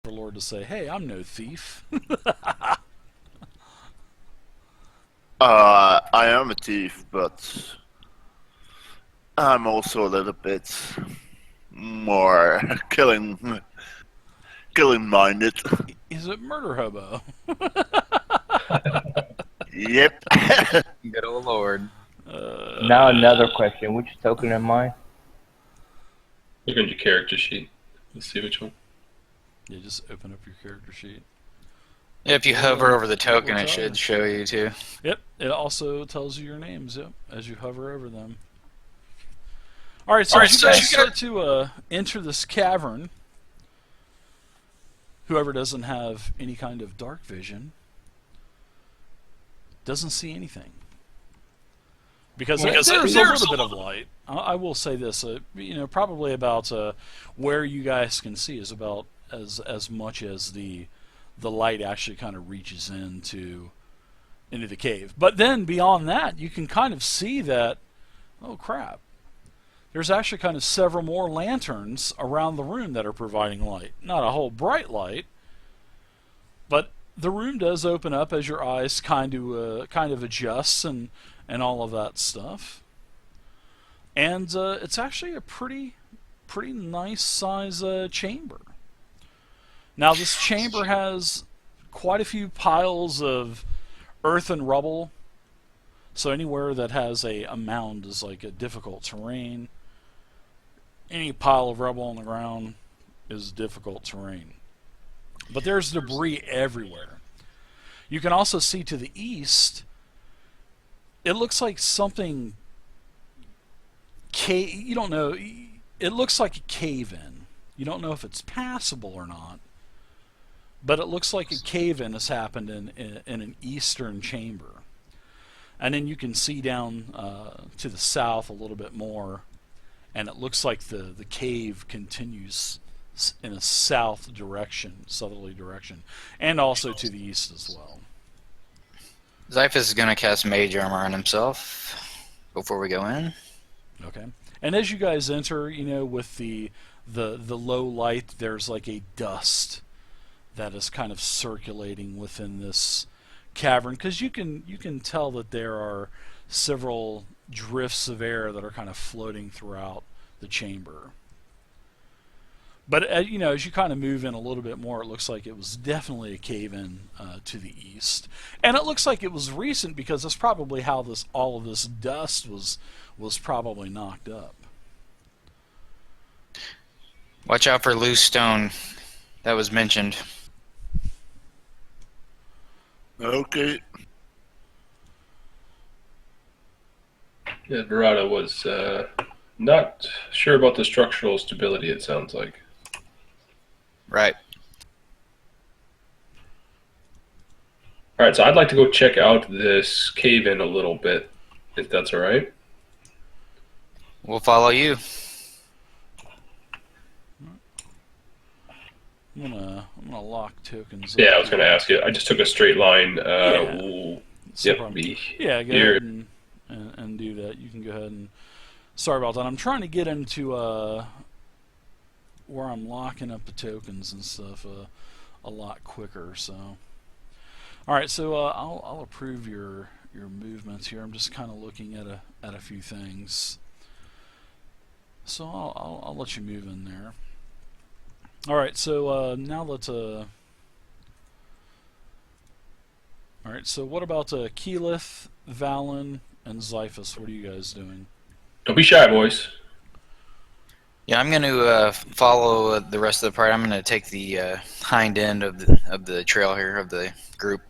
for Lord to say, "Hey, I'm no thief." I am a thief, but I'm also a little bit more killing minded. He's a murder hobo. Yep. Good old Lord. Now another question. Which token am I? Look at your character sheet. Let's see which one. You just open up your character sheet. If you hover over the token, it should show you too. Yep, it also tells you your names, yep, as you hover over them. Alright, so as you guys start to enter this cavern, whoever doesn't have any kind of dark vision doesn't see anything. Because there's a little bit of light. I will say this, probably about where you guys can see is about as much as the light actually kind of reaches into the cave. But then beyond that, you can kind of see that, oh crap, there's actually kind of several more lanterns around the room that are providing light. Not a whole bright light, but the room does open up as your eyes kind of adjusts and all of that stuff. And it's actually a pretty nice size chamber. Now this chamber has quite a few piles of earth and rubble. So anywhere that has a mound is like a difficult terrain. Any pile of rubble on the ground is difficult terrain. But there's debris everywhere. You can also see to the east, it looks like something you don't know, it looks like a cave-in. You don't know if it's passable or not. But it looks like a cave-in has happened in an eastern chamber. And then you can see down to the south a little bit more, and it looks like the cave continues in a south direction, southerly direction, and also to the east as well. Zyphus is going to cast Mage Armor on himself before we go in. Okay. And as you guys enter, with the low light, there's like a dust that is kind of circulating within this cavern, because you can tell that there are several drifts of air that are kind of floating throughout the chamber. But as you kind of move in a little bit more, it looks like it was definitely a cave-in to the east, and it looks like it was recent because that's probably how all of this dust was probably knocked up. Watch out for loose stone. That was mentioned. Okay. Yeah, Verada was not sure about the structural stability, it sounds like. Right. Alright, so I'd like to go check out this cave-in a little bit, if that's alright. We'll follow you. I'm gonna lock tokens. Yeah, I was going to ask you. I just took a straight line. Yeah, Yep, be yeah, go here. ahead and do that. You can go ahead and... Sorry about that. I'm trying to get into where I'm locking up the tokens and stuff a lot quicker. So, all right. So I'll approve your movements here. I'm just kind of looking at a few things. So I'll let you move in there. All right. So now let's. All right. So what about Keyleth, Valen, and Zyphus? What are you guys doing? Don't be shy, boys. Yeah, I'm going to follow the rest of the party. I'm going to take the hind end of the trail here of the group.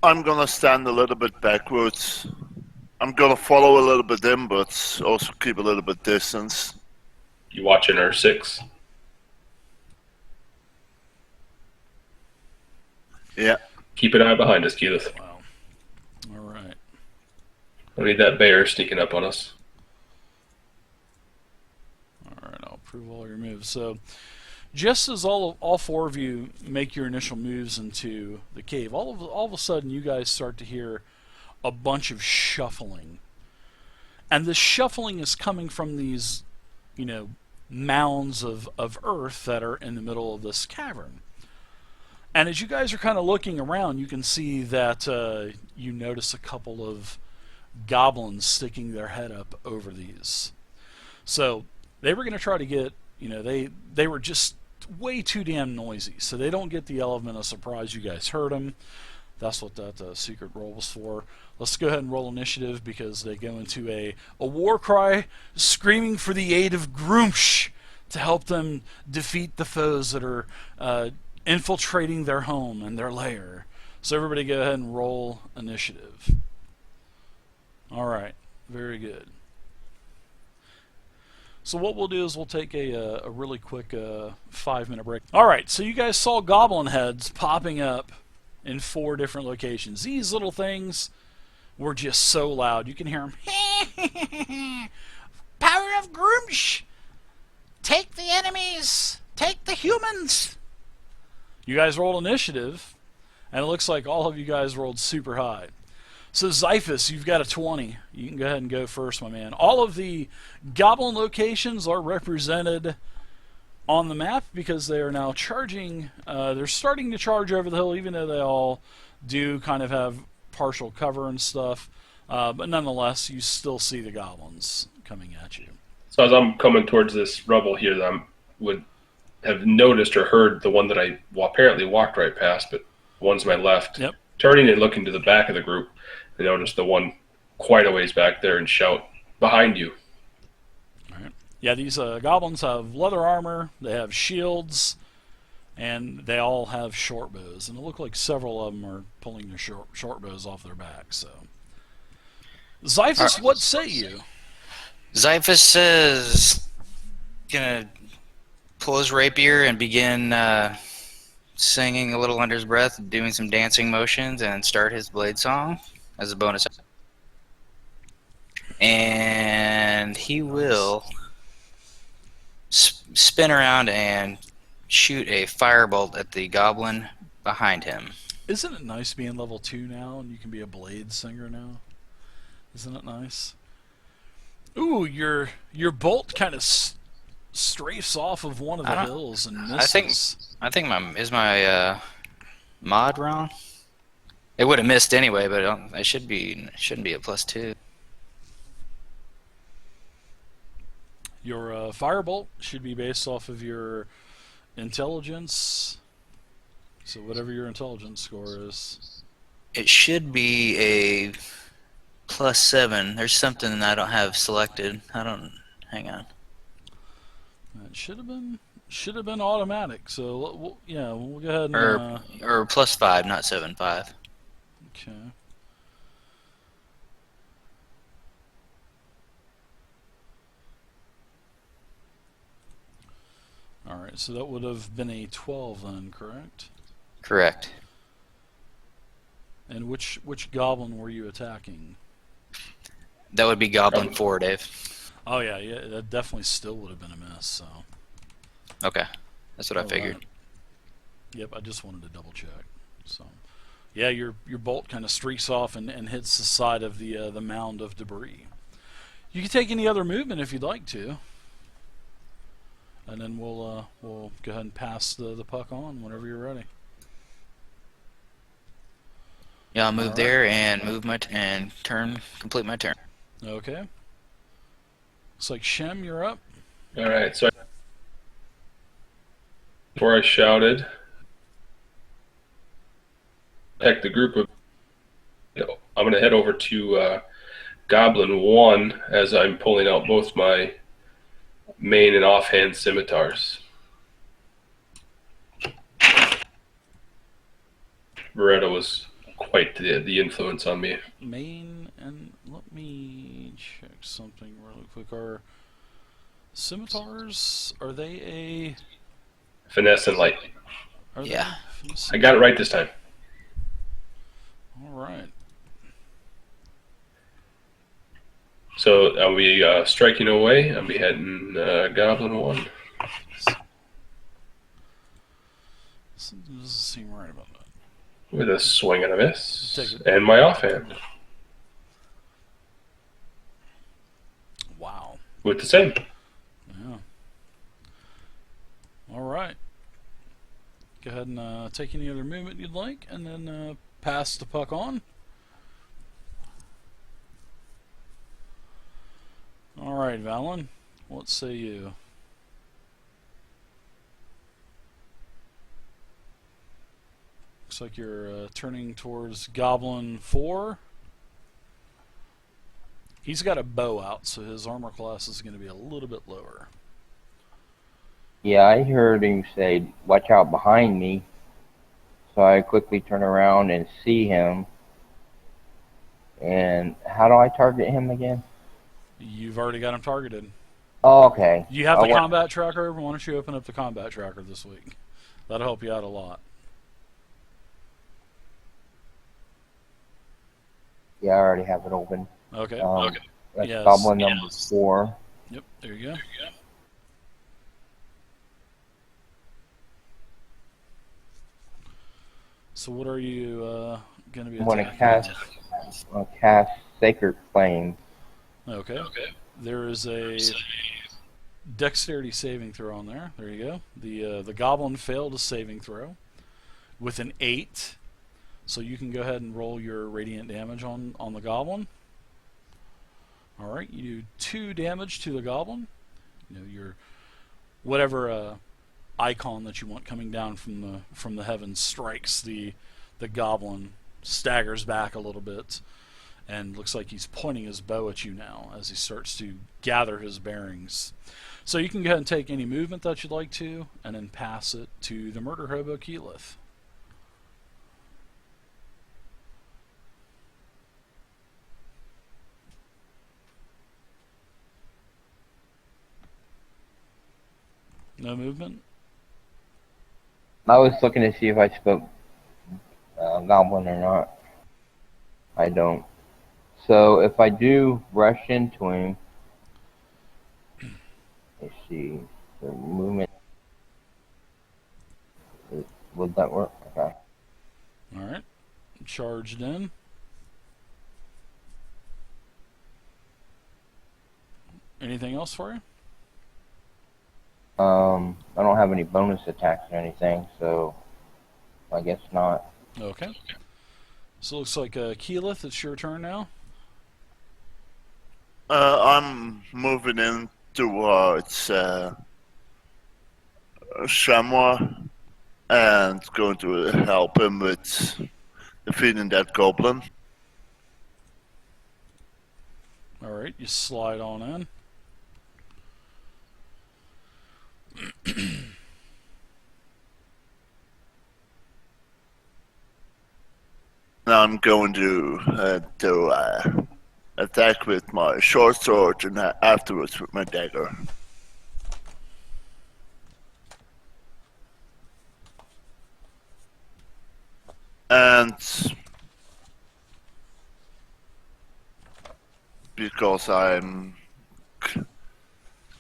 I'm gonna stand a little bit backwards. I'm gonna follow a little bit in, but also keep a little bit distance. You watching our 6? Yeah. Keep an eye behind us, Keyleth. Wow. All right. Don't need that bear sneaking up on us. All right. I'll approve all your moves. So, just as all four of you make your initial moves into the cave, all of a sudden you guys start to hear a bunch of shuffling, and this shuffling is coming from these, mounds of earth that are in the middle of this cavern. And as you guys are kind of looking around, you can see that you notice a couple of goblins sticking their head up over these. So they were going to try to get, they were just way too damn noisy, so they don't get the element of surprise. You guys heard them. That's what that secret roll was for. Let's go ahead and roll initiative, because they go into a war cry, screaming for the aid of Groomsh to help them defeat the foes that are infiltrating their home and their lair. So everybody go ahead and roll initiative. Alright, very good. So what we'll do is we'll take a really quick 5-minute break. Alright, so you guys saw goblin heads popping up in 4 different locations. These little things were just so loud. You can hear them. Power of Groomsh! Take the enemies! Take the humans! You guys rolled initiative, and it looks like all of you guys rolled super high. So Xiphus, you've got a 20. You can go ahead and go first, my man. All of the goblin locations are represented on the map because they are now charging. They're starting to charge over the hill, even though they all do kind of have partial cover and stuff. But nonetheless, you still see the goblins coming at you. So as I'm coming towards this rubble here, that I would have noticed or heard the one that I apparently walked right past, but the one's my left. Yep. Turning and looking to the back of the group, I noticed the one quite a ways back there and shout, "Behind you!" All right. Yeah, these goblins have leather armor, they have shields, and they all have short bows. And it looked like several of them are pulling their short bows off their back. So, Xiphus, what say you? Xiphus is gonna pull his rapier and begin singing a little under his breath, doing some dancing motions, and start his blade song as a bonus. And he will spin around and shoot a firebolt at the goblin behind him. Isn't it nice being level 2 now, and you can be a blade singer now? Isn't it nice? Ooh, your bolt kind of strafes off of one of the hills and misses. I think my mod wrong? It would have missed anyway, but it shouldn't be a +2. Your firebolt should be based off of your intelligence. So whatever your intelligence score is. It should be a +7. There's something I don't have selected. Hang on. It should have been automatic. So we'll go ahead and or +5, not 7.5. Okay. All right, so that would have been a 12 then, correct? Correct. And which goblin were you attacking? That would be Goblin 4, Dave. Oh yeah, that definitely still would have been a miss. So. Okay, that's what I figured. Right. Yep, I just wanted to double check. So, yeah, your bolt kind of streaks off and hits the side of the mound of debris. You can take any other movement if you'd like to, and then we'll go ahead and pass the puck on whenever you're ready. Yeah, I'll move there and complete my turn. Okay. Looks like Shem, you're up. All right, so before I shouted, attack the group of. I'm going to head over to Goblin 1 as I'm pulling out both my main and offhand scimitars. Beretta was quite the influence on me. Main, and let me check something really quick. Are scimitars, are they a Finesse and light. Yeah. I got it right this time. All right. So I'll be striking away. I'll be heading Goblin 1. This doesn't seem right about that. With a swing and a miss. Take it. And my offhand. Wow. With the same. Yeah. go ahead and take any other movement you'd like, and then pass the puck on. Alright, Valen, what say you? Looks like you're turning towards Goblin 4. He's got a bow out, so his armor class is going to be a little bit lower. Yeah, I heard him say, "Watch out behind me." So I quickly turn around and see him. And how do I target him again? You've already got him targeted. Oh, okay. You have the combat tracker. Why don't you open up the combat tracker this week? That'll help you out a lot. Yeah, I already have it open. Okay. That's Yes. Goblin number 4. Yep, there you go. So what are you going to be I'm going attacking? to cast Sacred Flame. Okay. There is a dexterity saving throw on there. There you go. The goblin failed a saving throw with an 8. So you can go ahead and roll your radiant damage on the goblin. All right, you do 2 damage to the goblin. You know, your whatever icon that you want coming down from the heavens strikes the goblin, staggers back a little bit, and looks like he's pointing his bow at you now as he starts to gather his bearings. So you can go ahead and take any movement that you'd like to, and then pass it to the murder hobo Keyleth. No movement? I was looking to see if I spoke Goblin or not. I don't. So if I do rush into him, let's see, the movement, would that work? Okay. Alright. Charged in. Anything else for you? I don't have any bonus attacks or anything, so I guess not. Okay. So it looks like Keyleth, it's your turn now. I'm moving in towards Shamwa and going to help him with defeating that goblin. Alright, you slide on in. Now I'm going to attack with my short sword and afterwards with my dagger. And because I'm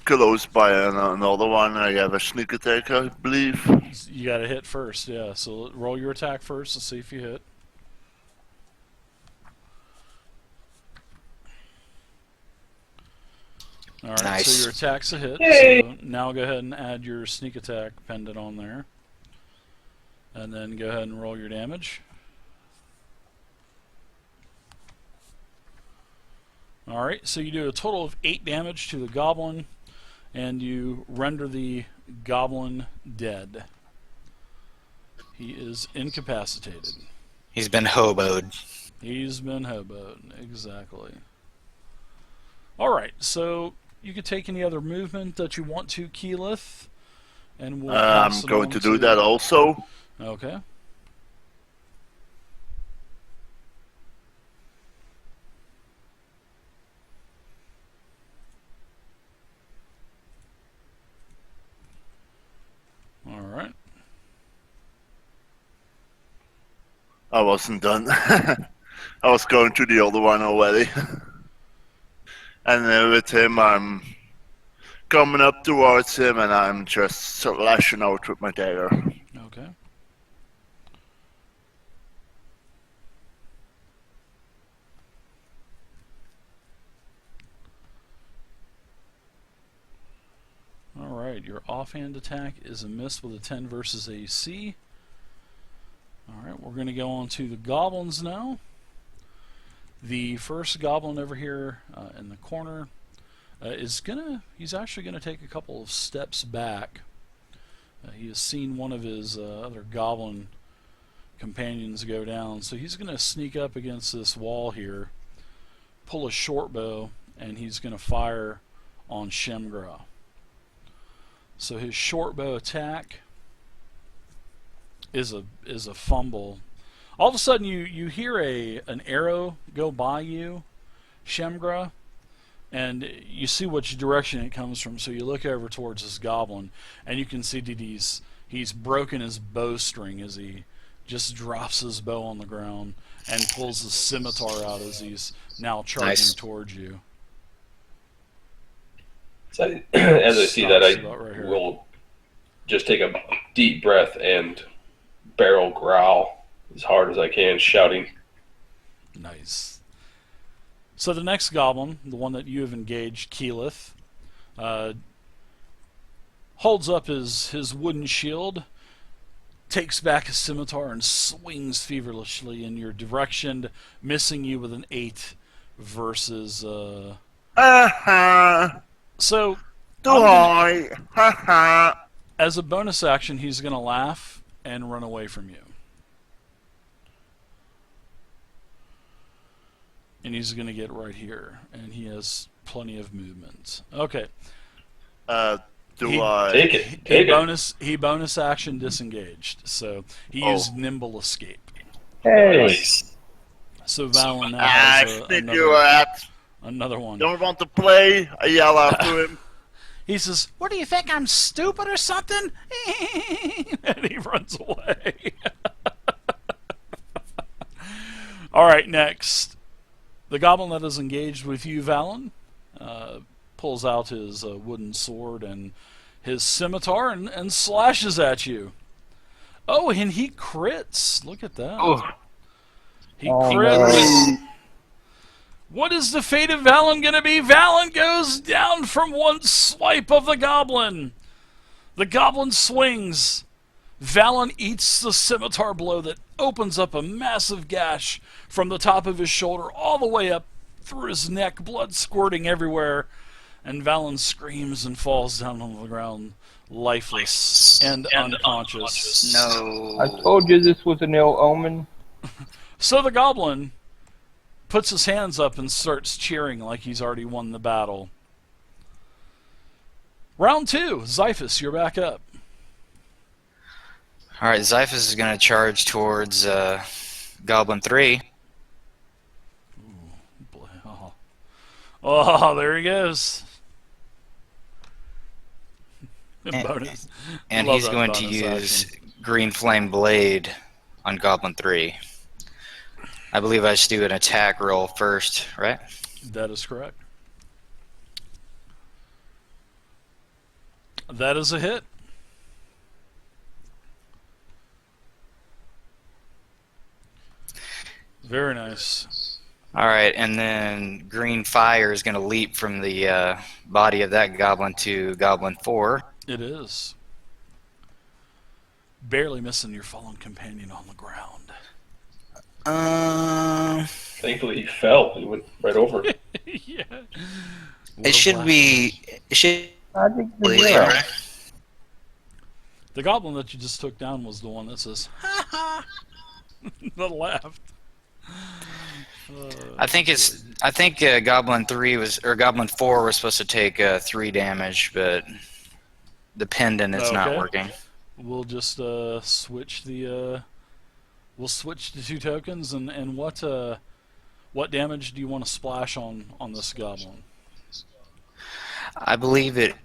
close by another one, I have a sneak attack, I believe. You gotta hit first, yeah. So roll your attack first to see if you hit. Alright, Nice. so your attack's a hit. So now go ahead and add your sneak attack pendant on there. And then go ahead and roll your damage. Alright, so you do a total of 8 damage to the goblin, and you render the goblin dead. He is incapacitated. He's been hoboed. He's been hoboed, exactly. Alright, so you could take any other movement that you want to, Keyleth, and we'll pass I'm it going on to do that also. Okay. Alright. I wasn't done. I was going to the other one already. And with him, I'm coming up towards him and I'm just lashing out with my dagger. Okay. Alright, your offhand attack is a miss with a 10 versus AC. Alright, we're going to go on to the goblins now. The first goblin over here in the corner he's actually going to take a couple of steps back. He has seen one of his other goblin companions go down, so he's going to sneak up against this wall here, pull a short bow, and he's going to fire on Shemgra. So his short bow attack is a fumble. All of a sudden you hear an arrow go by you, Shemgra, and you see which direction it comes from. So you look over towards this goblin, and you can see that he's broken his bowstring as he just drops his bow on the ground and pulls his scimitar out as he's now charging towards you. So as I see that, I right will just take a deep breath and barrel growl as hard as I can, shouting. Nice. So the next goblin, the one that you have engaged, Keyleth, holds up his wooden shield, takes back his scimitar, and swings feverishly in your direction, missing you with an 8 versus... So... As a bonus action, he's going to laugh and run away from you. And he's going to get right here, and he has plenty of movement. Okay. He bonus action disengaged, so he used nimble escape. Hey. Nice. So Valen now has another one. Don't want to play? I yell after him. He says, "What do you think? I'm stupid or something?" And he runs away. All right, next. The goblin that is engaged with you, Valen, pulls out his wooden sword and his scimitar and slashes at you. Oh, and he crits. Look at that. Oh. He crits. No. What is the fate of Valen going to be? Valen goes down from one swipe of the goblin. The goblin swings. Valen eats the scimitar blow that opens up a massive gash from the top of his shoulder all the way up through his neck, blood squirting everywhere. And Valen screams and falls down on the ground, lifeless and unconscious. No. I told you this was an ill omen. So the goblin puts his hands up and starts cheering like he's already won the battle. Round 2. Xiphus, you're back up. Alright, Xiphus is going to charge towards Goblin 3. Oh, there he goes. And he's going to use Green Flame Blade on Goblin 3. I believe I should do an attack roll first, right? That is correct. That is a hit. Very nice. Alright, and then Green Fire is going to leap from the body of that goblin to Goblin 4. It is. Barely missing your fallen companion on the ground. Thankfully he fell. He went right over. Yeah. It should be... It should I think be... the The goblin that you just took down was the one that says, "Ha ha!" That laughed. I think Goblin 3 was, or Goblin 4 was supposed to take 3 damage, but the pendant is not working. We'll just switch the we'll switch the 2 tokens, and what damage do you want to splash on this goblin? I believe it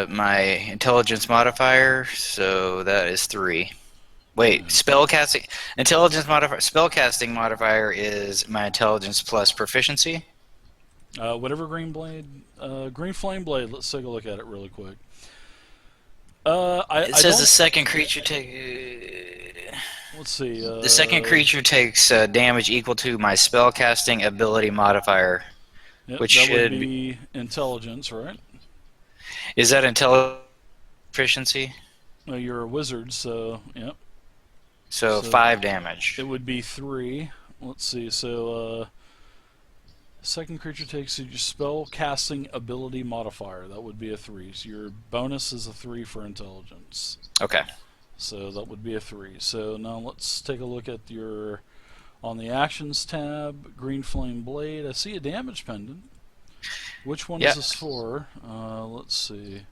my intelligence modifier, so that is 3. Wait, spellcasting intelligence modifier. Spellcasting modifier is my intelligence plus proficiency. Whatever green flame blade. Let's take a look at it really quick. It says the second creature take. Let's see. The second creature takes damage equal to my spellcasting ability modifier, which that should would be intelligence, right? Is that intelligence proficiency? Well, you're a wizard, so yep. So, So 5 damage. It would be 3. Let's see. So second creature takes your spell casting ability modifier. That would be a 3. So your bonus is a 3 for intelligence. Okay. So that would be a 3. So now let's take a look at your, on the actions tab, Green Flame Blade. I see a damage pendant. Which one is this for? Let's see.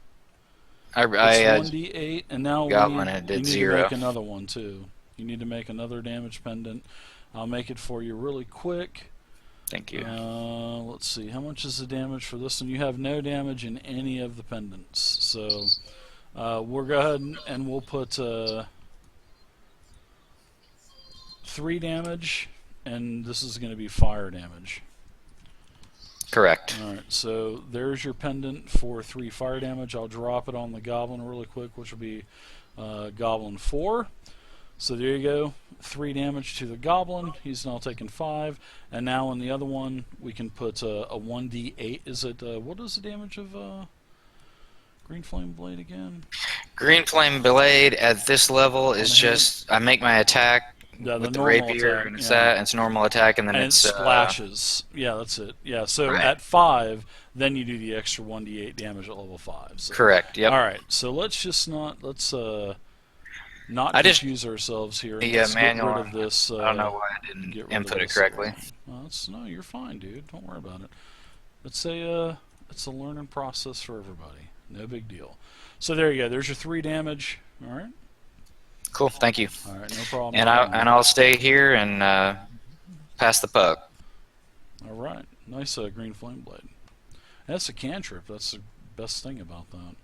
I It's 1d8, and now got we one need, and it did you need 0. to make another one too. You need to make another damage pendant. I'll make it for you really quick. Thank you. Let's see. How much is the damage for this one? You have no damage in any of the pendants. So we'll go ahead and we'll put 3 damage, and this is going to be fire damage. Correct. Alright, so there's your pendant for 3 fire damage. I'll drop it on the goblin really quick, which will be goblin 4. So there you go. 3 damage to the goblin. He's now taken 5. And now on the other one, we can put a 1d8. Is it, what is the damage of Green Flame Blade again? Green Flame Blade at this level is just, I make my attack with the rapier, attack, and it's normal attack, and then and it splashes. Yeah, that's it. Yeah, so Right. at 5, then you do the extra 1d8 damage at level 5. So. Correct, yep. Alright, so let's just not, let's not I just- confuse ourselves here. And The let's manual, get rid of this. I don't know why I get didn't rid of input it this. correctly. Well, no, you're fine, dude. Don't worry about it. It's a learning process for everybody. No big deal. So there you go. There's your 3 damage. All right. Cool, thank you. All right, no problem. And I'll stay here and pass the puck. All right. Nice Green Flame Blade. That's a cantrip. That's the best thing about that.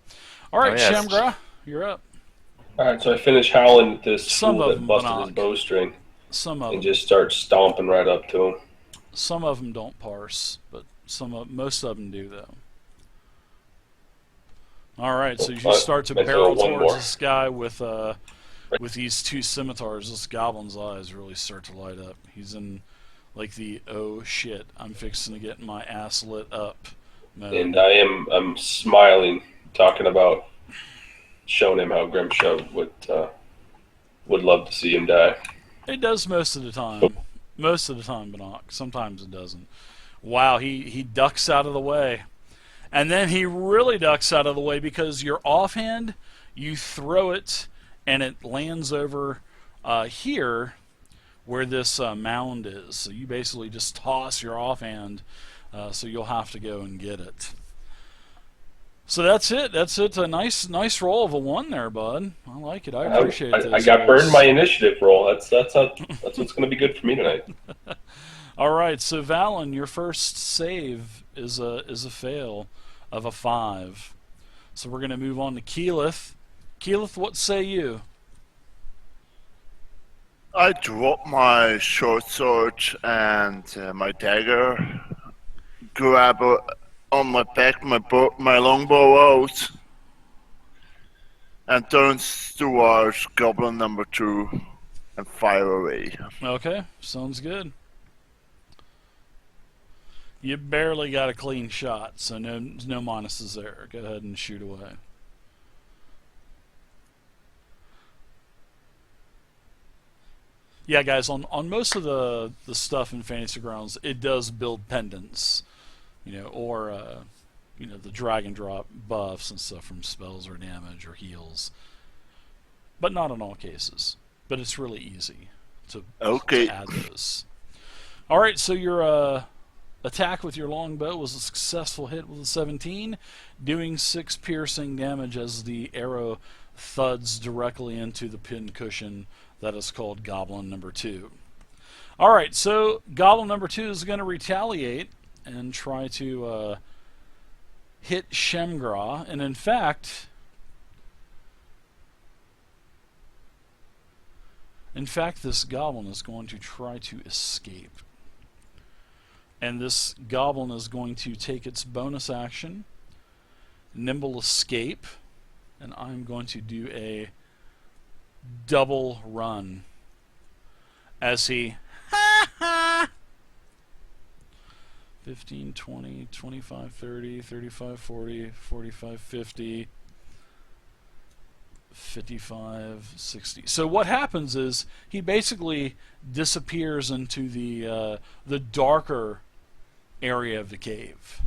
All right, Oh, yes. Shamgra, you're up. Alright, so I finish howling at this Some fool of that them busted his knock. bowstring Some of and them, just start stomping right up to him. some of them don't parse, but most of them do though. All right, so you start to I barrel throw one towards more. this guy with these 2 scimitars. This goblin's eyes really start to light up. He's in like the oh shit, I'm fixing to get my ass lit up mode. And I'm smiling, talking about showing him how Grimshaw would love to see him die. It does most of the time. Most of the time, Bannock. Sometimes it doesn't. Wow, he ducks out of the way. And then he really ducks out of the way because your offhand, you throw it, and it lands over here where this mound is. So you basically just toss your offhand, so you'll have to go and get it. So that's it. That's it. A nice roll of a 1 there, bud. I like it. I appreciate it. I got burned my initiative roll. That's what's going to be good for me tonight. All right, so Valen, your first save is a fail of a 5. So we're going to move on to Keyleth. Keyleth, what say you? I drop my short sword and my dagger, grab on my back my longbow out, and turns towards goblin number 2 and fire away. Okay, sounds good. You barely got a clean shot, so no minuses there. Go ahead and shoot away. Yeah, guys, on most of the stuff in Fantasy Grounds, it does build pendants, or the drag and drop buffs and stuff from spells or damage or heals, but not in all cases. But it's really easy to add those. All right, so your attack with your longbow was a successful hit with a 17, doing 6 piercing damage as the arrow thuds directly into the pin cushion that is called Goblin number 2. All right, so Goblin number 2 is going to retaliate and try to hit Shemgra, and in fact, this goblin is going to try to escape. And this goblin is going to take its bonus action, Nimble Escape, and I'm going to do a double run as he 15, 20, 25, 30, 35, 40, 45, 50, 55, 60. So what happens is he basically disappears into the darker area of the cave.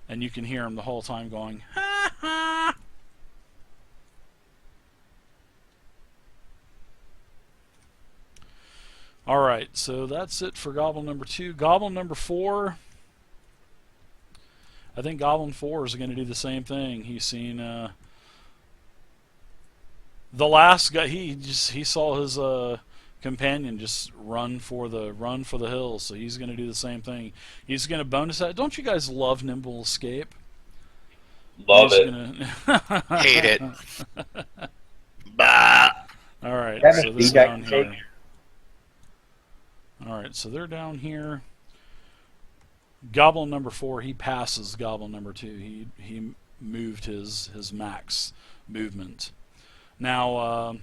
And you can hear him the whole time going, ha ha! Alright, so that's it for Goblin number 2. Goblin number 4, I think Goblin 4 is going to do the same thing. He's seen the last guy. He saw his companion just run for the hills, so he's going to do the same thing. He's going to bonus that. Don't you guys love Nimble Escape? Love it. Hate it. Bah. All right, Have a so they're seat, down I can here. take. All right, so they're down here. Goblin number 4, he passes Goblin number 2. He moved his max movement. Now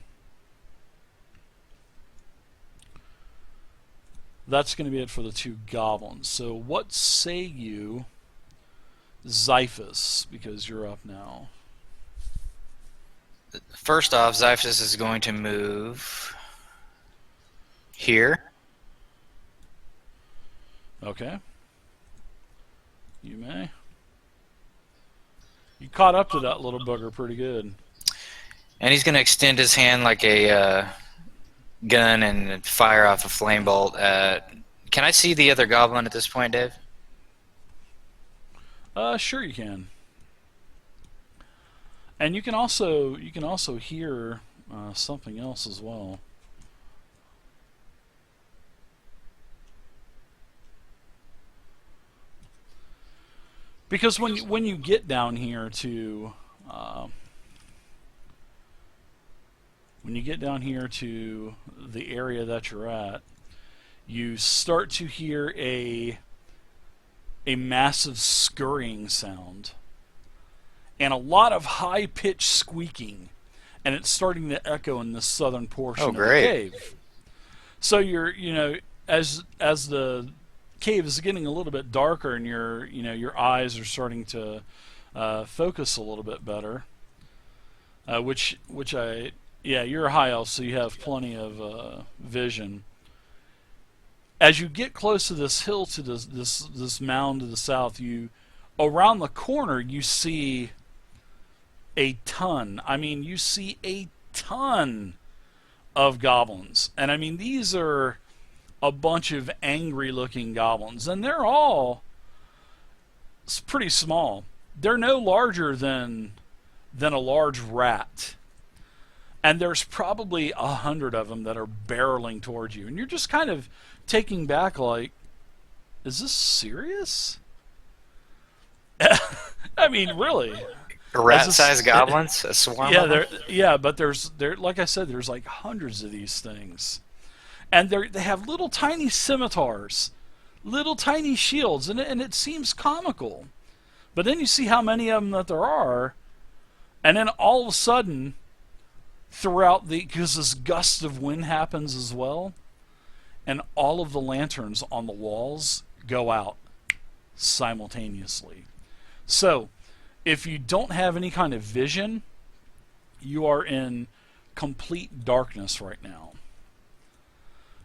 that's going to be it for the 2 goblins. So what say you, Xiphus, because you're up now. First off, Xiphus is going to move here. Okay. You may. You caught up to that little bugger pretty good. And he's going to extend his hand like a gun and fire off a flame bolt at... Can I see the other goblin at this point, Dave? Sure you can. And you can also hear something else as well. Because when you get down here to the area that you're at, you start to hear a massive scurrying sound and a lot of high-pitched squeaking, and it's starting to echo in the southern portion of the cave. So as the cave is getting a little bit darker and your eyes are starting to focus a little bit better, you're a high elf, so you have plenty of vision. As you get close to this hill, to this mound to the south, around the corner you see a ton. I mean, you see a ton of goblins, and I mean these are a bunch of angry-looking goblins, and they're all pretty small. They're no larger than a large rat. And there's probably 100 of them that are barreling towards you. And you're just kind of taking back like, is this serious? I mean, really. Rat-sized goblins? A swarm of them? But there's like I said, there's like hundreds of these things. And they have little tiny scimitars, little tiny shields, and it seems comical. But then you see how many of them that there are, and then all of a sudden, because this gust of wind happens as well, and all of the lanterns on the walls go out simultaneously. So, if you don't have any kind of vision, you are in complete darkness right now.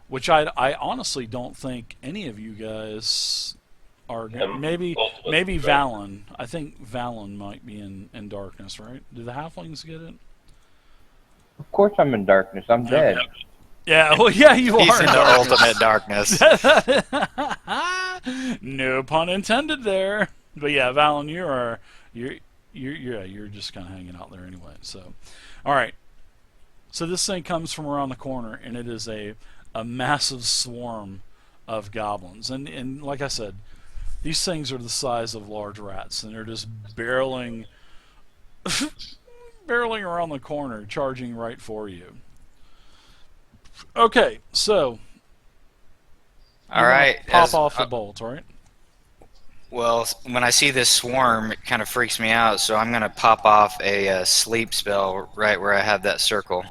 Which I honestly don't think any of you guys are. Maybe Valen. I think Valen might be in darkness, right? Do the halflings get it? Of course I'm in darkness. I'm dead. Yeah, well, yeah, you He's are. in the ultimate darkness. No pun intended there. But yeah, Valen, you're just kind of hanging out there anyway. So, all right. So this thing comes from around the corner, and it is a massive swarm of goblins. And like I said, these things are the size of large rats, and they're just barreling around the corner, charging right for you. Okay, so All right. pop off the bolt, all right? Well, when I see this swarm, it kind of freaks me out, so I'm going to pop off a sleep spell right where I have that circle.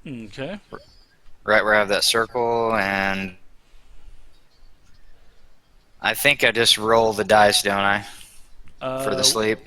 Okay. Right where I have that circle, and I think I just roll the dice, don't I? For the sleep.